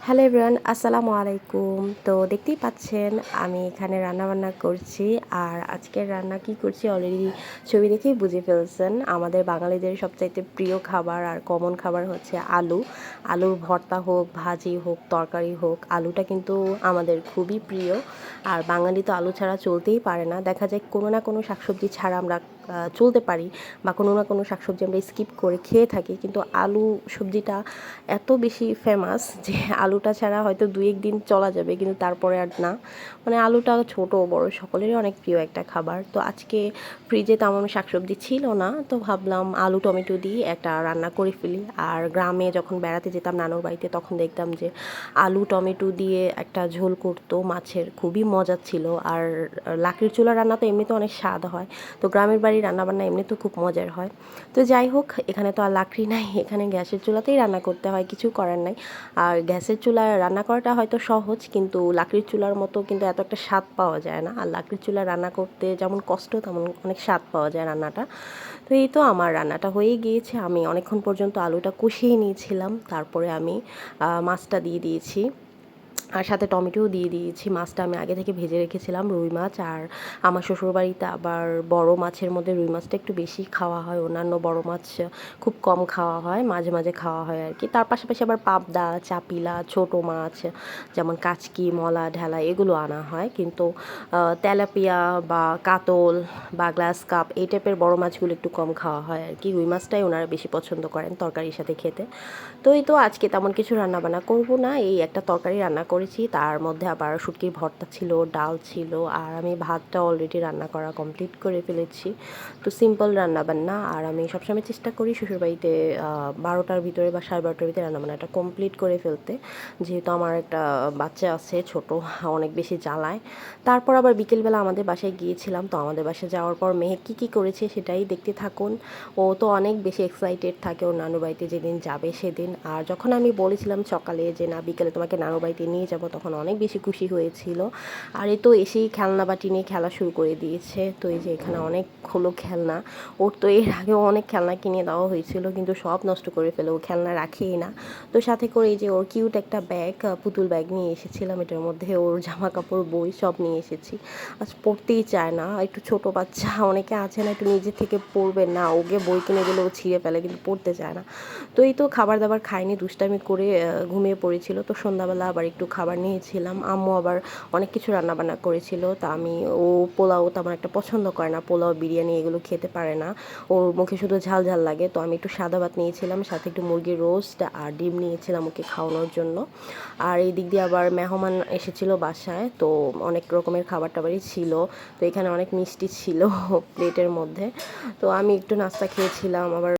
Hello everyone, আসসালামু আলাইকুম। তো দেখতেই পাচ্ছেন আমি এখানে রান্নাবান্না করছি। আর আজকের রান্না কি করছি অলরেডি ছবি দেখেই বুঝে ফেলছেন। আমাদের বাঙালিদের সবচাইতে প্রিয় খাবার আর কমন খাবার হচ্ছে আলু। আলুর ভর্তা হোক, ভাজি হোক, তরকারি হোক, আলুটা কিন্তু আমাদের খুবই প্রিয়। আর বাঙালি তো আলু ছাড়া চলতেই পারে না। দেখা যায় কোনো না কোনো শাকসবজি ছাড়া আমরা চলতে পারি, বা কোনো না কোনো শাকসবজি আমরা স্কিপ করে খেয়ে থাকি, কিন্তু আলু সবজিটা এত বেশি ফেমাস যে আলুটা ছাড়া হয়তো 2-1 দিন চলা যাবে, কিন্তু তারপরে আর না। মানে আলুটা ছোট বড় সকলেরই অনেক প্রিয় একটা খাবার। তো আজকে ফ্রিজে তেমন শাকসবজি ছিল না, তো ভাবলাম আলু টমেটো দিয়ে একটা রান্না করে ফেলি। আর গ্রামে যখন বেড়াতে যেতাম নানুর বাড়িতে, তখন দেখতাম যে আলু টমেটো দিয়ে একটা ঝোল করতো মাছের, খুবই মজা ছিল। আর লাকড়ির চুলা রান্না তো এমনিতে অনেক স্বাদ হয়, তো গ্রামের বাড়ির রান্নাবান্না এমনিতেও খুব মজার হয়। তো যাই হোক, এখানে তো আর লাকড়ি নাই, এখানে গ্যাসের চুলাতেই রান্না করতে হয়, কিছু করার নাই। আর গ্যাসের চুলায় রান্না করাটা হয়তো সহজ, কিন্তু লাকড়ির চুলার মতো কিন্তু এত একটা স্বাদ পাওয়া যায় না। আর লাকড়ির চুলায় রান্না করতে যেমন কষ্ট, তেমন অনেক স্বাদ পাওয়া যায় রান্নাটা। তো এই তো আমার রান্নাটা হয়ে গিয়েছে। আমি অনেকক্ষণ পর্যন্ত আলুটা কষিয়ে নিয়েছিলাম, তারপরে আমি মাছটা দিয়ে দিয়েছি, আর সাথে টমেটোও দিয়ে দিয়েছি। মাছটা আমি আগে থেকে ভেজে রেখেছিলাম, রুই মাছ। আর আমার শ্বশুরবাড়িতে আবার বড় মাছের মধ্যে রুই মাছটা একটু বেশি খাওয়া হয়, অন্যান্য বড় মাছ খুব কম খাওয়া হয়, মাঝে মাঝে খাওয়া হয় আর কি। তার পাশাপাশি আবার পাবদা, চাপিলা, ছোট মাছ যেমন কাচকি, মলা, ঢেলা এগুলো আনা হয়, কিন্তু তেলাপিয়া বা কাতল বা গ্লাস কাপ এই টাইপের বড় মাছগুলো একটু কম খাওয়া হয় আর কি। রুই মাছটাই ওনারা বেশি পছন্দ করেন তরকারির সাথে খেতে। তো এই তো আজকে তেমন কিছু রান্নাবান্না করব না, এই একটা তরকারি রান্না করেছি, তার মধ্যে আবার শুটকির ভর্তা ছিল, ডাল ছিল, আর আমি ভাতটা অলরেডি রান্না করা কমপ্লিট করে ফেলেছি। তো সিম্পল রান্নাবান্না। আর আমি সবসময় চেষ্টা করি শ্বশুরবাড়িতে 12টার ভিতরে বা 12:30টার ভিতরে রান্নাবান্নাটা কমপ্লিট করে ফেলতে, যেহেতু আমার একটা বাচ্চা আছে ছোট, অনেক বেশি জ্বালায়। তারপর আবার বিকেলবেলা আমাদের বাসায় গিয়েছিলাম, তো আমাদের বাসায় যাওয়ার পর মেহে কী কী করেছে সেটাই দেখতে থাকুন। ও তো অনেক বেশি এক্সাইটেড থাকে ওর নানুর বাড়িতে যেদিন যাবে সেদিন। আর যখন আমি বলেছিলাম সকালে যে না বিকেলে তোমাকে নানুর বাড়িতে নিয়ে যাব, তখন অনেক বেশি খুশি হয়েছিল। আর এ তো এসেই খেলনা বাটি নিয়ে খেলা শুরু করে দিয়েছে। তো এই যে এখানে অনেক হলো খেলনা। ওর তো এর আগেও অনেক খেলনা কিনে দেওয়া হয়েছিল, কিন্তু সব নষ্ট করে ফেলে, ও খেলনা রাখেই না। তো সাথে করে এই যে ওর কিউট একটা ব্যাগ, পুতুল ব্যাগ নিয়ে এসেছিলাম, এটার মধ্যে ওর জামা কাপড় বই সব নিয়ে এসেছি। আজ পড়তেই চায় না, একটু ছোট বাচ্চা, অনেকে আছে না একটু নিজে থেকে পড়বে না, ওকে বই কিনে দিলে ও ছিঁড়ে ফেলে, কিন্তু পড়তে চায় না। তো এই তো খাবার দাবার খায়নি, দুষ্টামি করে ঘুমিয়ে পড়েছিল। তো সন্ধ্যাবেলা আবার একটু খাবার নিয়েছিলাম, আম্মু আবার অনেক কিছু রান্নাবান্না করেছিল। তা আমি, ও পোলাও তেমন একটা পছন্দ করে না, পোলাও বিরিয়ানি এগুলো খেতে পারে না, ওর মুখে শুধু ঝাল ঝাল লাগে। তো আমি একটু সাদা ভাত নিয়েছিলাম, সাথে একটু মুরগির রোস্ট আর ডিম নিয়েছিলাম ওকে খাওয়ানোর জন্য। আর এই দিক দিয়ে আবার মেহমান এসেছিল বাসায়, তো অনেক রকমের খাবার টাবারই ছিল। তো এখানে অনেক মিষ্টি ছিল প্লেটের মধ্যে। তো আমি একটু নাস্তা খেয়েছিলাম, আবার